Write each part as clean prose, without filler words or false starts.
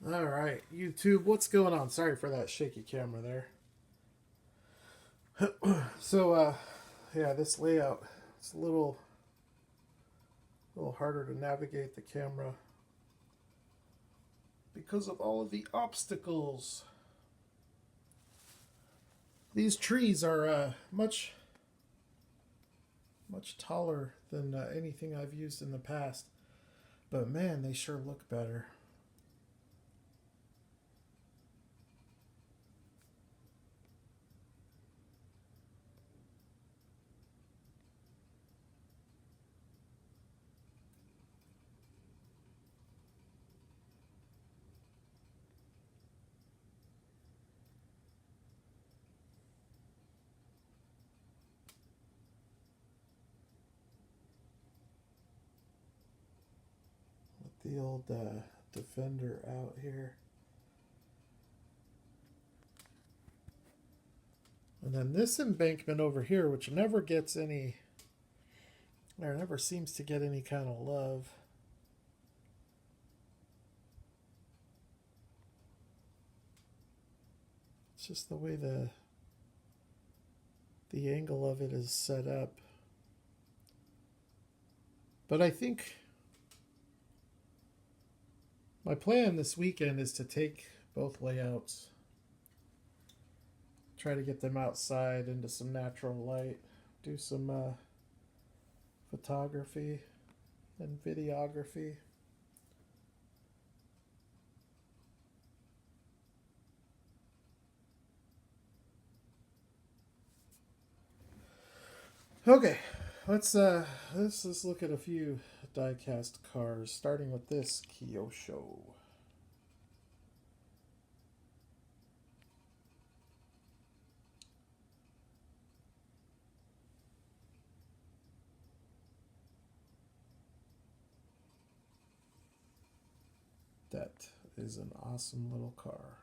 All right, YouTube, what's going on? Sorry for that shaky camera there. Yeah, this layout, it's a little harder to navigate the camera because of all of the obstacles. These trees are much taller than anything I've used in the past, but man, they sure look better. Let the old Defender out here. And then this embankment over here, which never gets any, or never seems to get any kind of love. It's just the way the angle of it is set up. But I think my plan this weekend is to take both layouts, try to get them outside into some natural light, do some photography and videography. Okay, let's look at a few diecast cars, starting with this Kyosho. That is an awesome little car.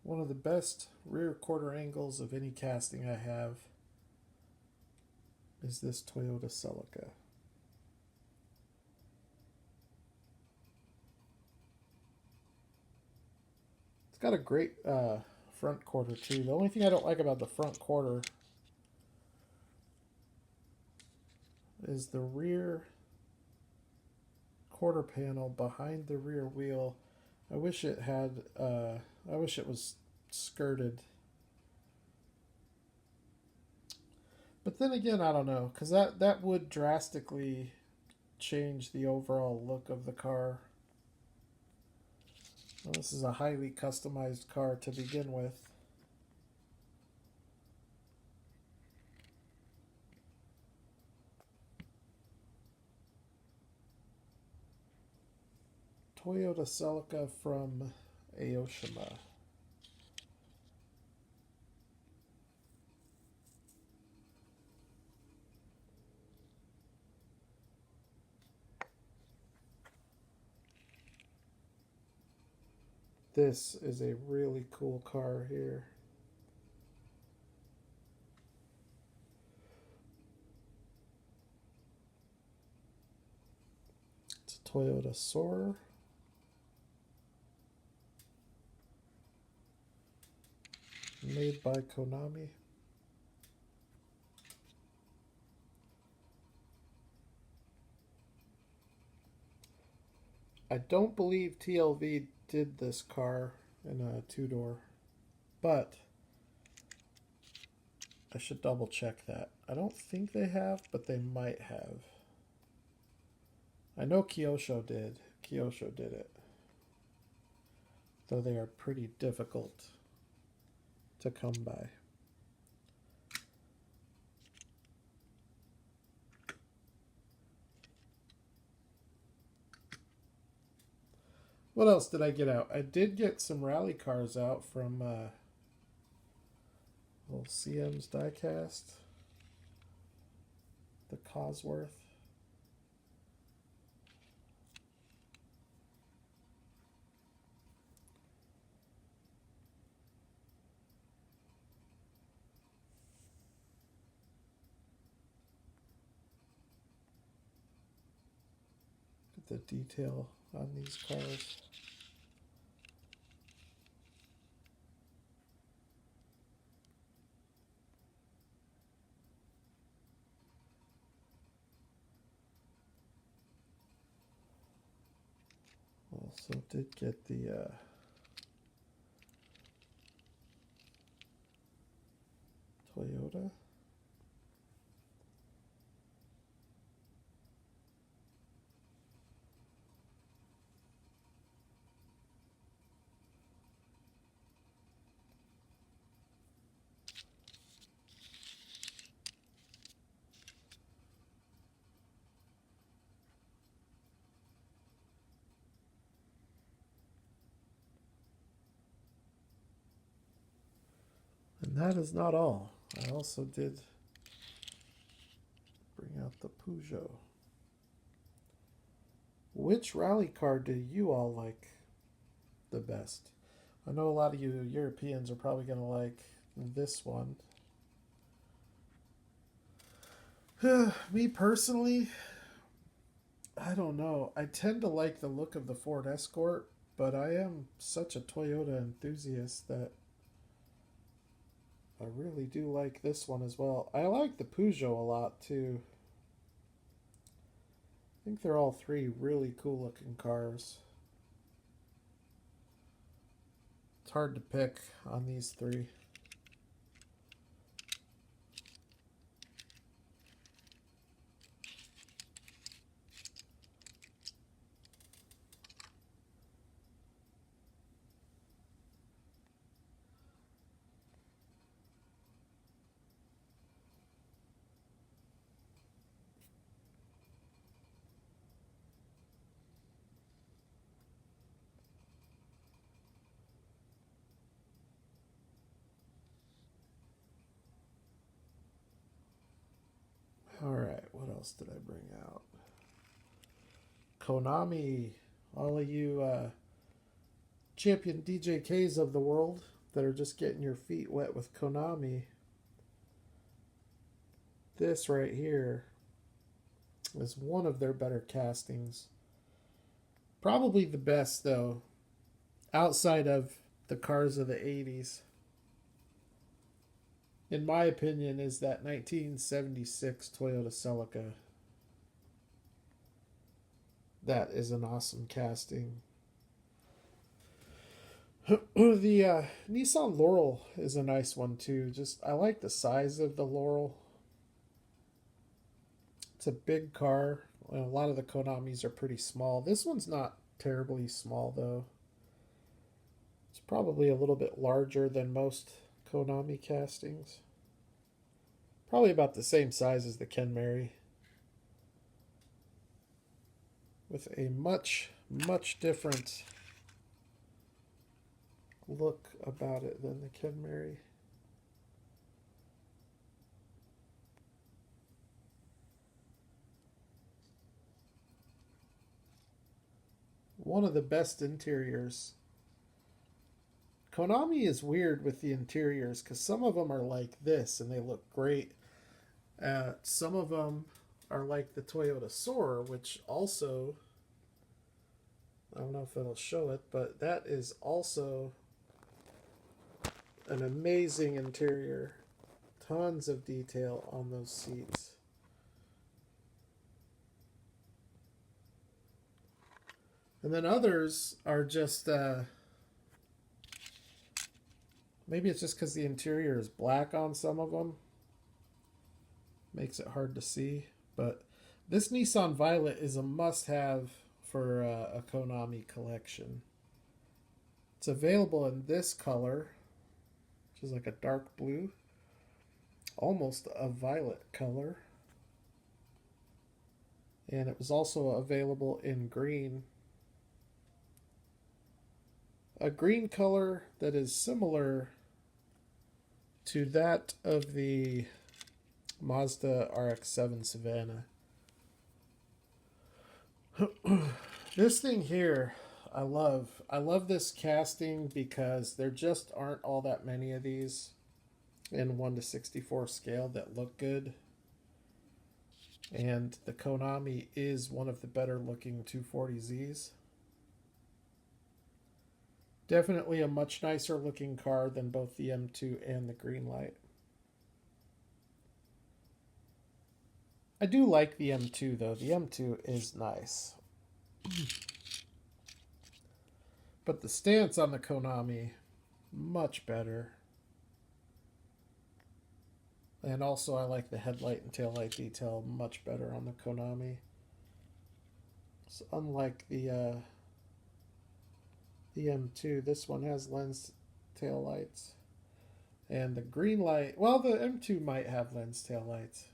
One of the best rear quarter angles of any casting I have is this Toyota Celica. It's got a great front quarter too. The only thing I don't like about the front quarter is the rear quarter panel behind the rear wheel. I wish it had. I wish it was skirted. But then again, I don't know, because that would drastically change the overall look of the car. Well, this is a highly customized car to begin with. Toyota Celica from Aoshima. This is a really cool car here. It's a Toyota Soarer. Made by Konami. I don't believe TLV did this car in a two-door, but I should double check that. I don't think they have, but they might have. I know Kyosho did. Kyosho did it. Though they are pretty difficult to come by. What else did I get out? I did get some rally cars out from little CM's diecast. The Cosworth. the detail on these cars. Also did get the Toyota. And that is not all. I also did bring out the Peugeot. Which rally car do you all like the best? I know a lot of you Europeans are probably going to like this one. Me personally, I don't know. I tend to like the look of the Ford Escort, but I am such a Toyota enthusiast that I really do like this one as well. I like the Peugeot a lot too. I think they're all three really cool looking cars. It's hard to pick on these three. Alright, what else did I bring out? Konami, all of you champion DJKs of the world that are just getting your feet wet with Konami. This right here is one of their better castings. Probably the best, though, outside of the cars of the 80s. In my opinion, is that 1976 Toyota Celica. That is an awesome casting. The Nissan Laurel is a nice one too. Just I like the size of the Laurel. It's a big car. A lot of the Konamis are pretty small. This one's not terribly small though. It's probably a little bit larger than most Konami castings. Probably about the same size as the Kenmari. With a much, much different look about it than the Kenmari. One of the best interiors. Konami is weird with the interiors because some of them are like this and they look great. Some of them are like the Toyota Soarer, which also, I don't know if it'll show it, but that is also an amazing interior. Tons of detail on those seats. And then others are just, maybe it's just because the interior is black on some of them. Makes it hard to see. But this Nissan Violet is a must-have for a Konami collection. It's available in this color, which is like a dark blue. Almost a violet color. And it was also available in green. A green color that is similar to that of the Mazda RX-7 Savannah. This thing here, I love. I love this casting because there just aren't all that many of these in 1:64 scale that look good. And the Konami is one of the better looking 240Zs. Definitely a much nicer looking car than both the M2 and the Greenlight. I do like the M2 though. The M2 is nice. But the stance on the Konami, much better. And also I like the headlight and taillight detail much better on the Konami. So unlike the M2, this one has lens taillights. And the Greenlight, well, the M2 might have lens taillights.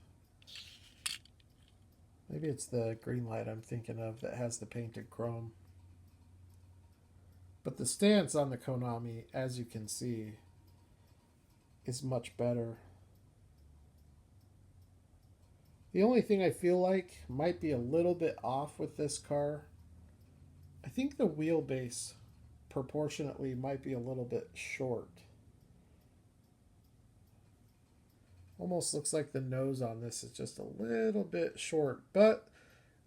Maybe it's the Greenlight I'm thinking of that has the painted chrome. But the stance on the Konami, as you can see, is much better. The only thing I feel like might be a little bit off with this car, I think the wheelbase proportionately might be a little bit short. Almost looks like the nose on this is just a little bit short, but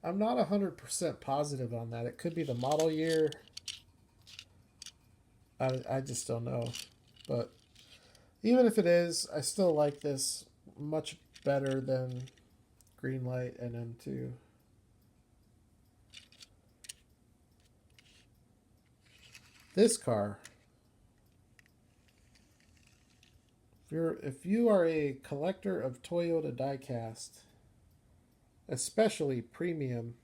I'm not 100% positive on that. It could be the model year. I just don't know. But even if it is, I still like this much better than Greenlight and M2. This car, if you are a collector of Toyota diecast, especially premium,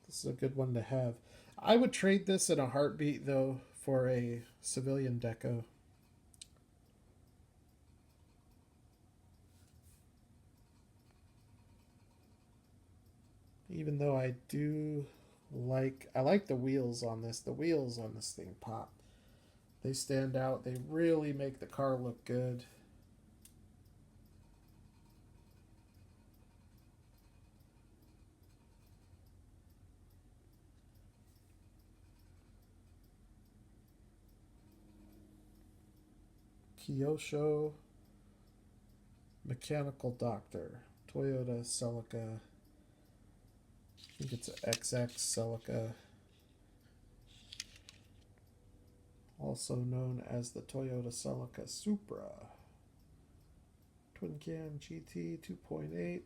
this is a good one to have. I would trade this in a heartbeat though for a civilian deco. Even though I like the wheels on this. The wheels on this thing pop. They stand out. They really make the car look good. Kyosho Mechanical Doctor. Toyota Celica. I think it's an XX Celica. Also known as the Toyota Celica Supra. Twin cam GT 2.8.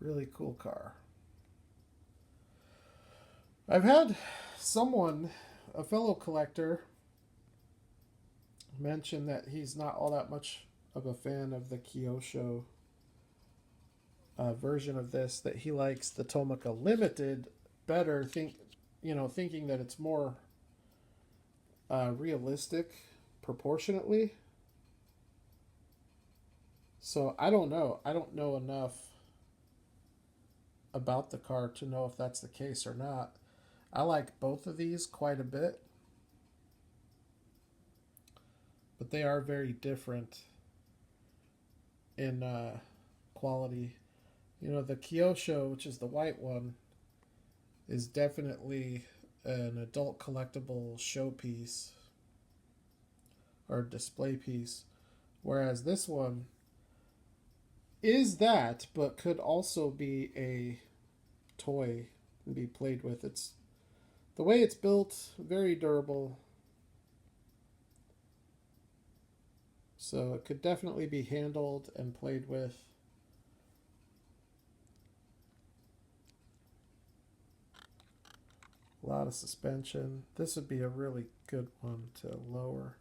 Really cool car. I've had someone, a fellow collector, mention that he's not all that much of a fan of the Kyosho version of this, that he likes the Tomica Limited better, thinking that it's more realistic proportionately. So I don't know. I don't know enough about the car to know if that's the case or not. I like both of these quite a bit, but they are very different in quality. The Kyosho, which is the white one, is definitely an adult collectible showpiece or display piece, whereas this one is that, but could also be a toy and be played with. It's the way it's built, very durable, so it could definitely be handled and played with. A lot of suspension. This would be a really good one to lower.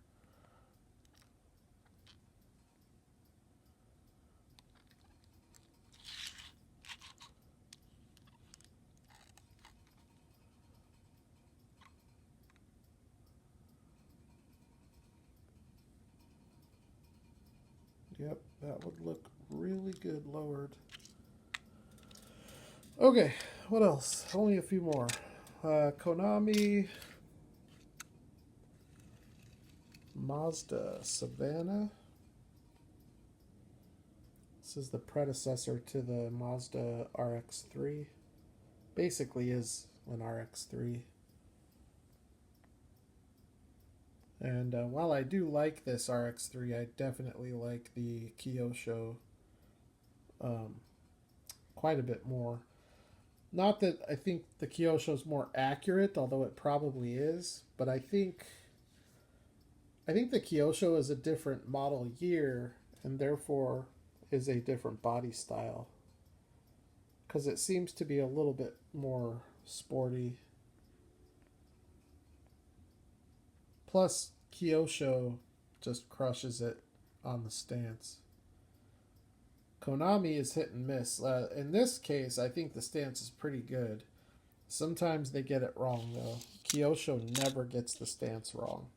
Yep, that would look really good lowered. Okay, what else? Only a few more. Konami, Mazda Savannah. This is the predecessor to the Mazda RX-3. Basically is an RX-3. And while I do like this RX3, I definitely like the Kyosho um, quite a bit more. Not that I think the Kyosho is more accurate, although it probably is, but I think the Kyosho is a different model year and therefore is a different body style because it seems to be a little bit more sporty. Plus, Kyosho just crushes it on the stance. Konami is hit and miss. In this case, I think the stance is pretty good. Sometimes they get it wrong, though. Kyosho never gets the stance wrong.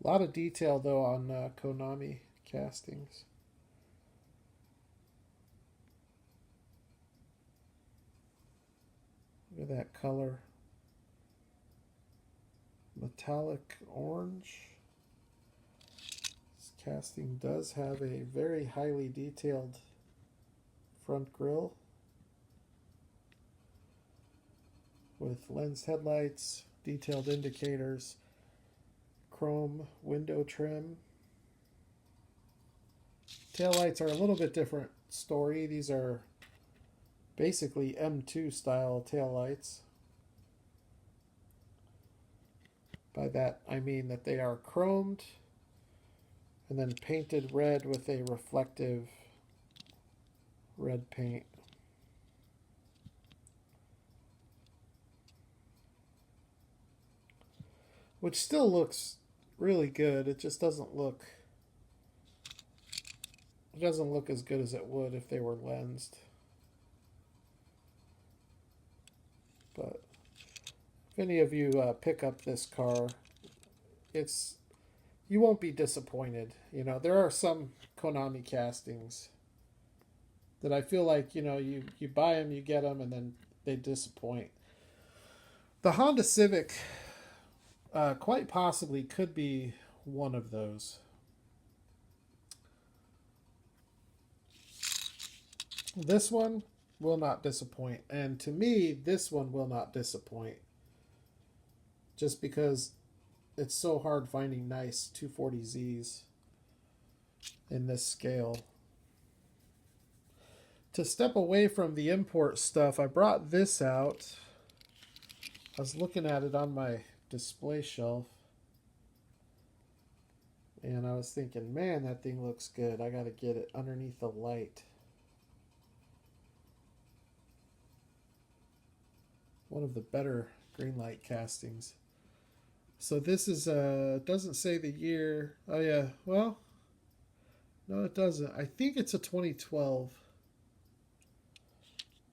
A lot of detail, though, on Konami castings. Look at that color. Metallic orange. This casting does have a very highly detailed front grille with lens headlights, detailed indicators, chrome window trim. Taillights are a little bit different story. These are basically M2 style taillights. By that I mean that they are chromed and then painted red with a reflective red paint. Which still looks really good. It just doesn't look as good as it would if they were lensed. But if any of you pick up this car, you won't be disappointed. You know, there are some Konami castings that I feel like, you know, you buy them, you get them, and then they disappoint. The Honda Civic quite possibly could be one of those. This one will not disappoint. And to me, this one will not disappoint. Just because it's so hard finding nice 240Zs in this scale. To step away from the import stuff, I brought this out. I was looking at it on my display shelf. And I was thinking, man, that thing looks good. I got to get it underneath the light. One of the better green light castings. So this is doesn't say the year. Oh yeah, well, no it doesn't. I think it's a 2012.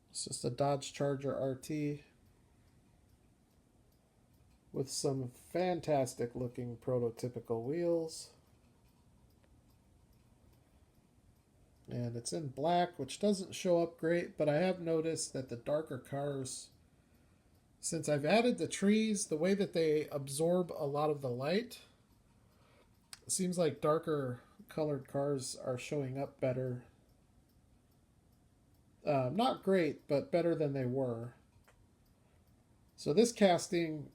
It's just a Dodge Charger RT with some fantastic looking prototypical wheels. And it's in black, which doesn't show up great, but I have noticed that the darker cars, since I've added the trees, the way that they absorb a lot of the light, it seems like darker colored cars are showing up better. Not great, but better than they were. So this casting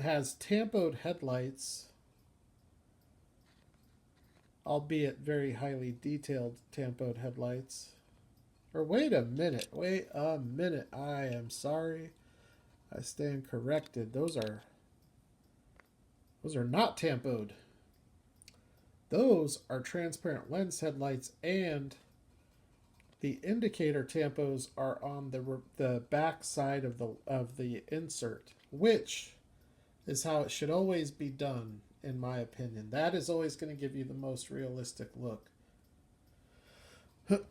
has tampoed headlights, albeit very highly detailed tampoed headlights. Or wait a minute, I am sorry. I stand corrected. Those are not tampoed. Those are transparent lens headlights, and the indicator tampos are on the back side of the insert, which is how it should always be done, in my opinion. That is always going to give you the most realistic look.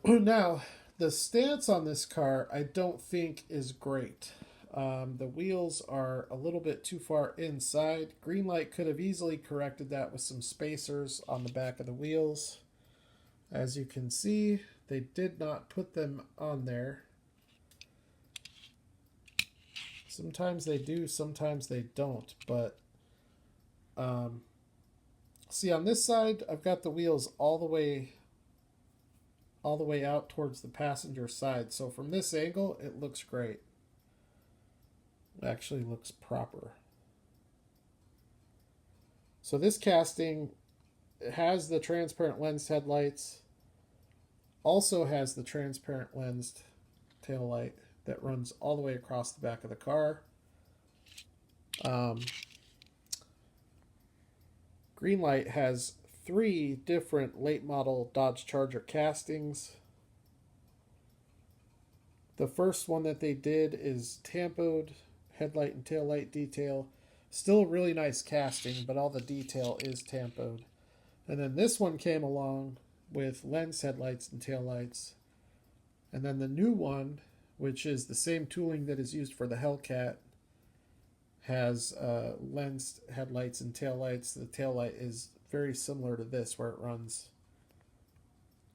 Now, the stance on this car I don't think is great. The wheels are a little bit too far inside. Greenlight could have easily corrected that with some spacers on the back of the wheels. As you can see, they did not put them on there. Sometimes they do, sometimes they don't. But see, on this side, I've got the wheels all the way all the way out towards the passenger side. So from this angle, it looks great. It actually looks proper. So this casting has the transparent lensed headlights, also has the transparent lensed tail light that runs all the way across the back of the car. Greenlight has 3 different late model Dodge Charger castings. The first one that they did is tampoed headlight and tail light detail. Still a really nice casting, but all the detail is tampoed. And then this one came along with lens headlights and taillights. And then the new one, which is the same tooling that is used for the Hellcat, has lensed headlights and taillights. The taillight is very similar to this, where it runs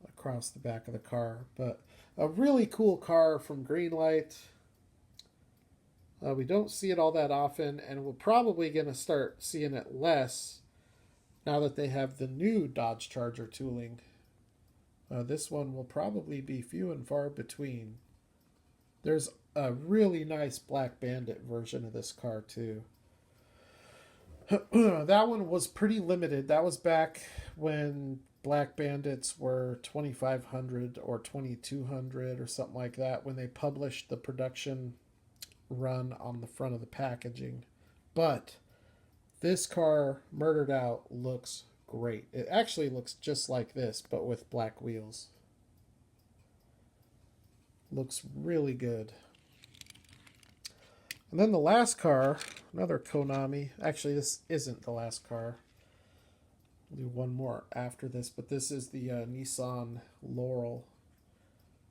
across the back of the car. But a really cool car from Greenlight. We don't see it all that often, and we're probably going to start seeing it less now that they have the new Dodge Charger tooling. This one will probably be few and far between. There's a really nice Black Bandit version of this car too. That one was pretty limited. That was back when Black Bandits were 2,500 or 2,200 or something like that, when they published the production run on the front of the packaging. But this car, Murdered Out, looks great. It actually looks just like this, but with black wheels. Looks really good. And then the last car, another Konami. Actually, this isn't the last car. We'll do one more after this, but this is the Nissan Laurel,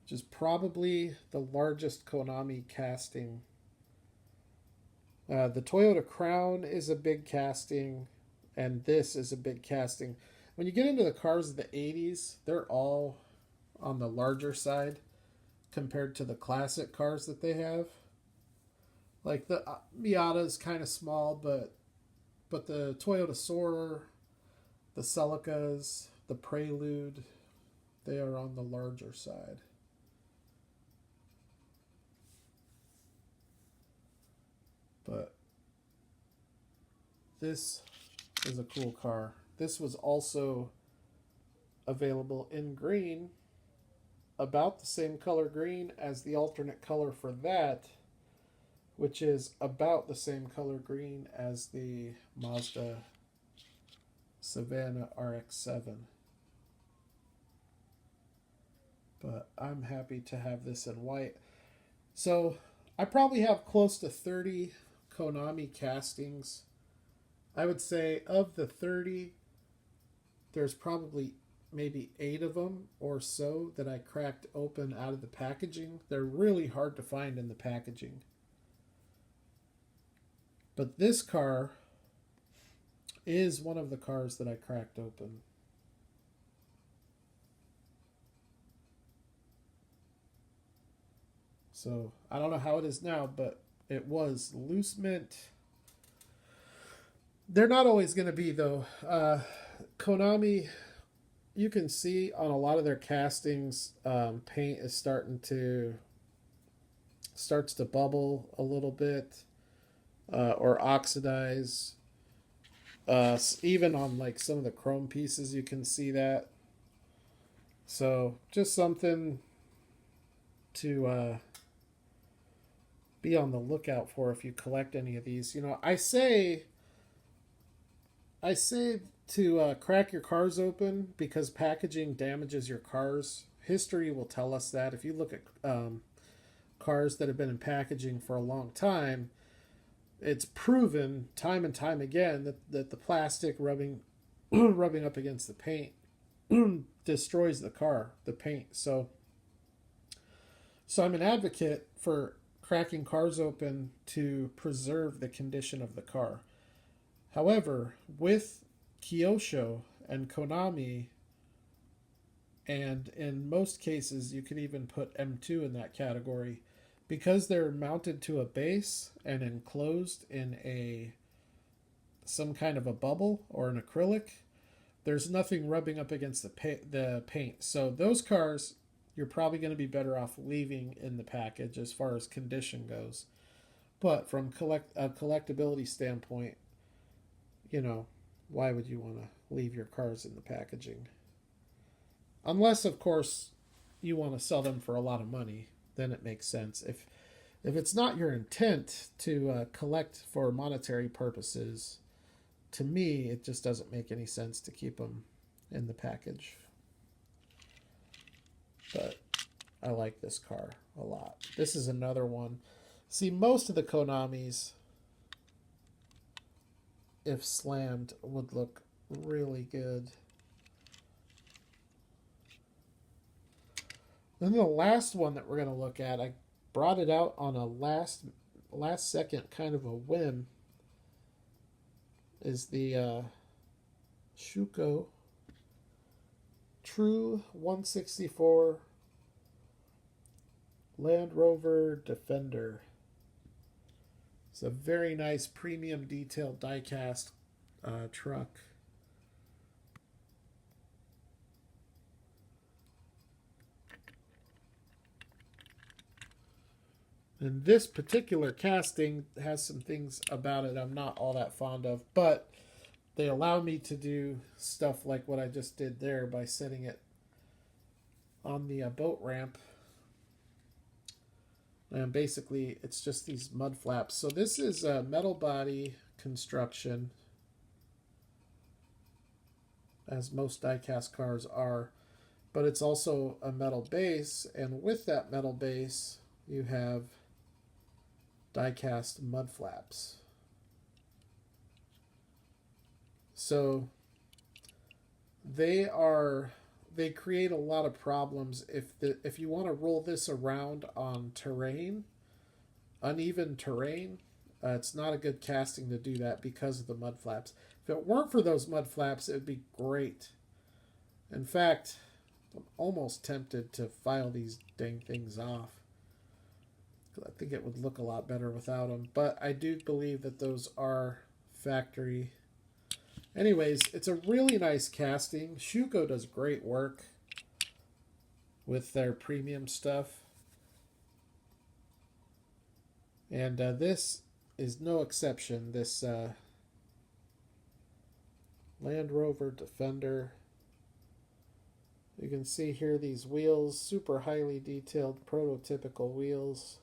which is probably the largest Konami casting. The Toyota Crown is a big casting, and this is a big casting. When you get into the cars of the 80s, they're all on the larger side compared to the classic cars that they have. Like the Miata is kind of small, but the Toyota Soarer, the Celicas, the Prelude, they are on the larger side. But this is a cool car. This was also available in green, about the same color green as the alternate color for that, which is about the same color green as the Mazda Savannah RX-7. But I'm happy to have this in white. So I probably have close to 30 Konami castings. I would say of the 30, there's probably maybe 8 of them or so that I cracked open out of the packaging. They're really hard to find in the packaging. But this car is one of the cars that I cracked open. So I don't know how it is now, but it was loose mint. They're not always going to be, though. Konami, you can see on a lot of their castings, paint is starts to bubble a little bit, or oxidize. Even on like some of the chrome pieces, you can see that. So just something to be on the lookout for if you collect any of these. You know, I say to crack your cars open, because packaging damages your cars. History will tell us that. If you look at cars that have been in packaging for a long time, it's proven time and time again that the plastic rubbing up against the paint destroys the car, the paint. So I'm an advocate for cracking cars open to preserve the condition of the car. However, with Kyosho and Konami, and in most cases you can even put M2 in that category, because they're mounted to a base and enclosed in some kind of a bubble or an acrylic, there's nothing rubbing up against the paint. So those cars you're probably going to be better off leaving in the package as far as condition goes. But from a collectability standpoint, you know, why would you want to leave your cars in the packaging? Unless, of course, you want to sell them for a lot of money, then it makes sense. If it's not your intent to collect for monetary purposes, to me, it just doesn't make any sense to keep them in the package. But I like this car a lot. This is another one. See, most of the Konamis, if slammed, would look really good. Then the last one that we're going to look at, I brought it out on a last second kind of a whim, is the Schuco True 164 Land Rover Defender. It's a very nice premium detailed die-cast truck. And this particular casting has some things about it I'm not all that fond of, but they allow me to do stuff like what I just did there by setting it on the boat ramp. And basically, it's just these mud flaps. So this is a metal body construction, as most die-cast cars are, but it's also a metal base, and with that metal base, you have die-cast mud flaps. So they create a lot of problems if you want to roll this around on terrain, uneven terrain. It's not a good casting to do that because of the mud flaps. If it weren't for those mud flaps, it would be great. In fact, I'm almost tempted to file these dang things off. I think it would look a lot better without them. But I do believe that those are factory. Anyways, it's a really nice casting. Schuco does great work with their premium stuff. And this is no exception. This Land Rover Defender. You can see here these wheels, super highly detailed, prototypical wheels.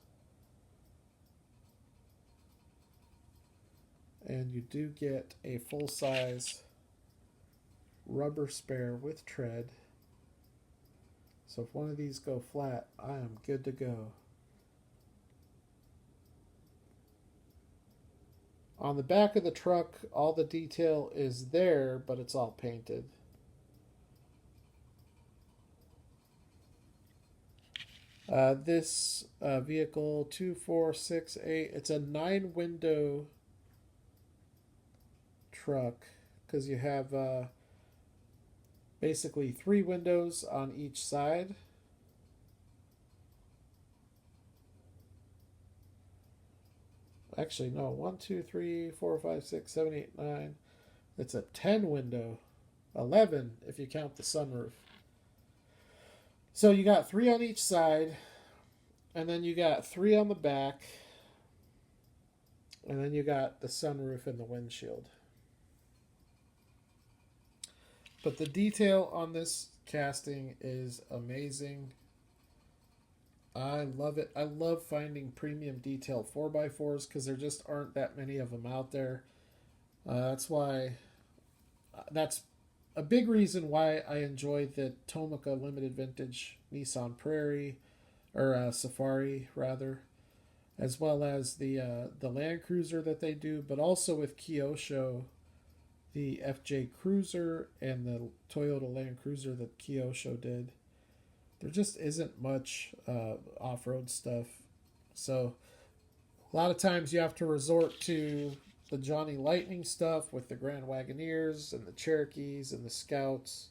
And you do get a full-size rubber spare with tread. So if one of these go flat, I am good to go. On the back of the truck, all the detail is there, but it's all painted. This vehicle, 2468, it's a 9-window truck, because you have basically 3 windows on each side. Actually, no, 1, 2, 3, 4, 5, 6, 7, 8, 9. It's a 10 window, 11 if you count the sunroof. So you got 3 on each side, and then you got 3 on the back, and then you got the sunroof and the windshield. But the detail on this casting is amazing. I love it. I love finding premium detail 4x4s because there just aren't that many of them out there. That's a big reason why I enjoy the Tomica Limited Vintage Nissan Prairie, or Safari rather, as well as the Land Cruiser that they do, but also with Kyosho, the FJ Cruiser and the Toyota Land Cruiser that Kyosho did. There just isn't much off-road stuff. So a lot of times you have to resort to the Johnny Lightning stuff with the Grand Wagoneers and the Cherokees and the Scouts.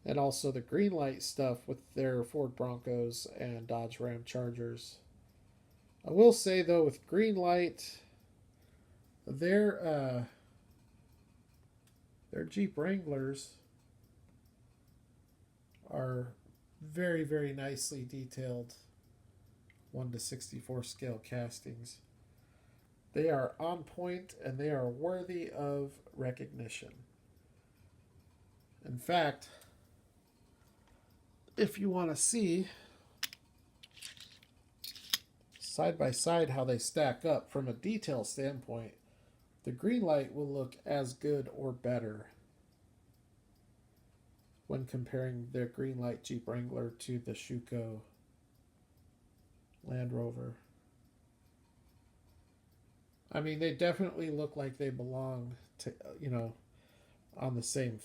And also the Greenlight stuff with their Ford Broncos and Dodge Ram Chargers. I will say though, with Greenlight, their Jeep Wranglers are very, very nicely detailed 1:64 scale castings. They are on point and they are worthy of recognition. In fact, if you want to see side by side how they stack up from a detail standpoint, the Greenlight will look as good or better when comparing the Greenlight Jeep Wrangler to the Schuco Land Rover. I mean, they definitely look like they belong to, on the same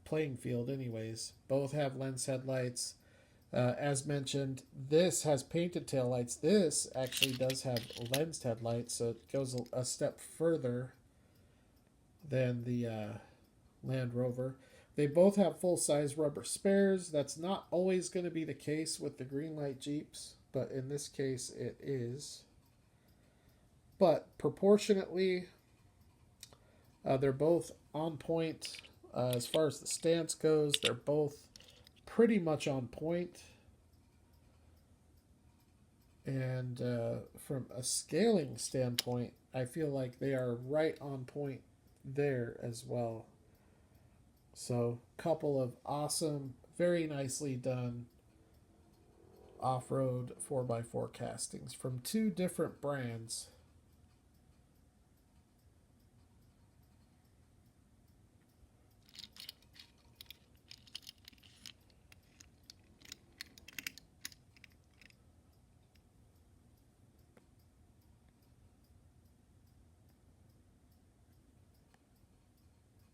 playing field anyways. Both have lens headlights. As mentioned, this has painted taillights. This actually does have lensed headlights, so it goes a step further than the Land Rover. They both have full-size rubber spares. That's not always going to be the case with the Greenlight Jeeps, but in this case it is. But proportionately, they're both on point. As far as the stance goes, they're both pretty much on point. And from a scaling standpoint, I feel like they are right on point there as well. So, couple of awesome, very nicely done off-road 4x4 castings from two different brands.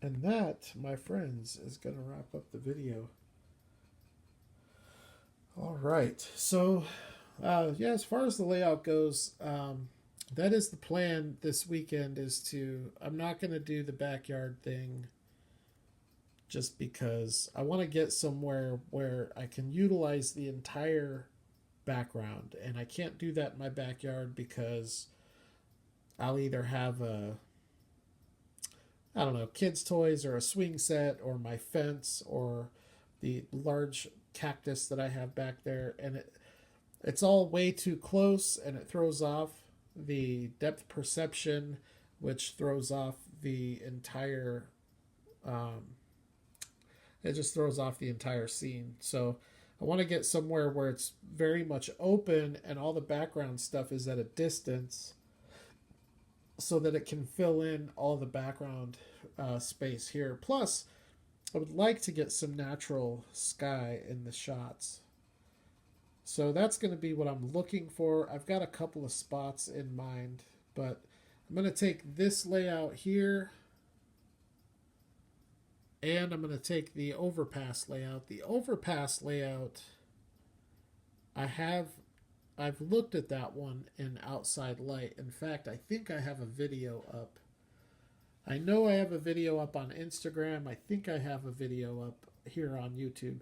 And that, my friends, is going to wrap up the video. All right. So, as far as the layout goes, that is the plan this weekend I'm not going to do the backyard thing just because I want to get somewhere where I can utilize the entire background. And I can't do that in my backyard because I'll either have kids' toys or a swing set or my fence or the large cactus that I have back there. And it's all way too close and it throws off the depth perception, which throws off the entire, it just throws off the entire scene. So I want to get somewhere where it's very much open and all the background stuff is at a distance, so that it can fill in all the background space here. Plus, I would like to get some natural sky in the shots. So that's going to be what I'm looking for. I've got a couple of spots in mind, but I'm going to take this layout here, and I'm going to take the overpass layout. The overpass layout, I've looked at that one in outside light. In fact, I think I have a video up. I know I have a video up on Instagram. I think I have a video up here on YouTube.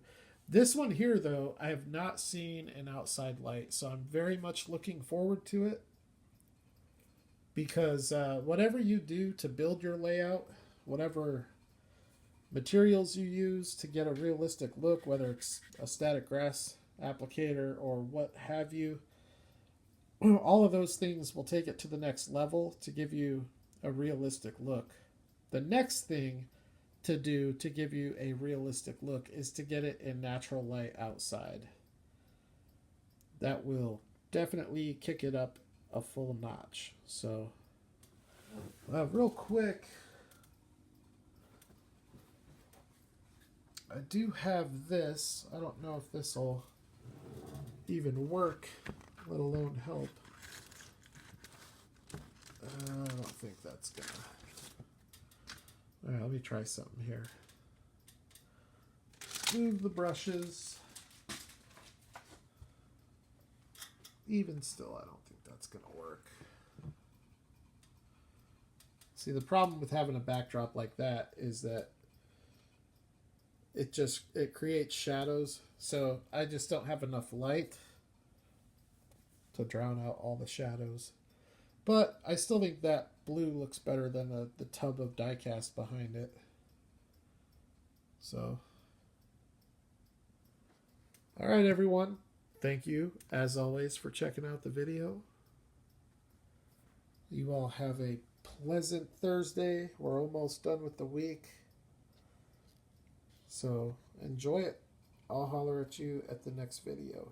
This one here, though, I have not seen in outside light, so I'm very much looking forward to it. Because whatever you do to build your layout, whatever materials you use to get a realistic look, whether it's a static grass applicator or what have you, all of those things will take it to the next level to give you a realistic look. The next thing to do to give you a realistic look is to get it in natural light outside. That will definitely kick it up a full notch. So, real quick, I do have this. I don't know if this will even work, let alone help. I don't think that's gonna. All right, let me try something here. Move the brushes. Even still, I don't think that's gonna work. See, the problem with having a backdrop like that is that it creates shadows. So I just don't have enough light to drown out all the shadows. But I still think that blue looks better than the tub of die-cast behind it. So All right, everyone. Thank you, as always, for checking out the video. You all have a pleasant Thursday. We're almost done with the week. So enjoy it. I'll holler at you at the next video.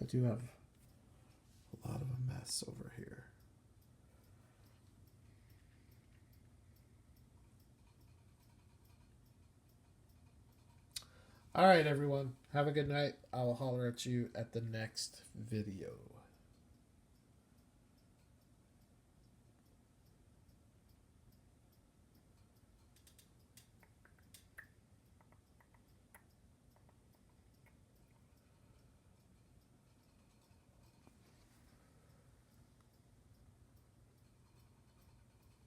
I do have a lot of a mess over here. All right, everyone. Have a good night. I'll holler at you at the next video.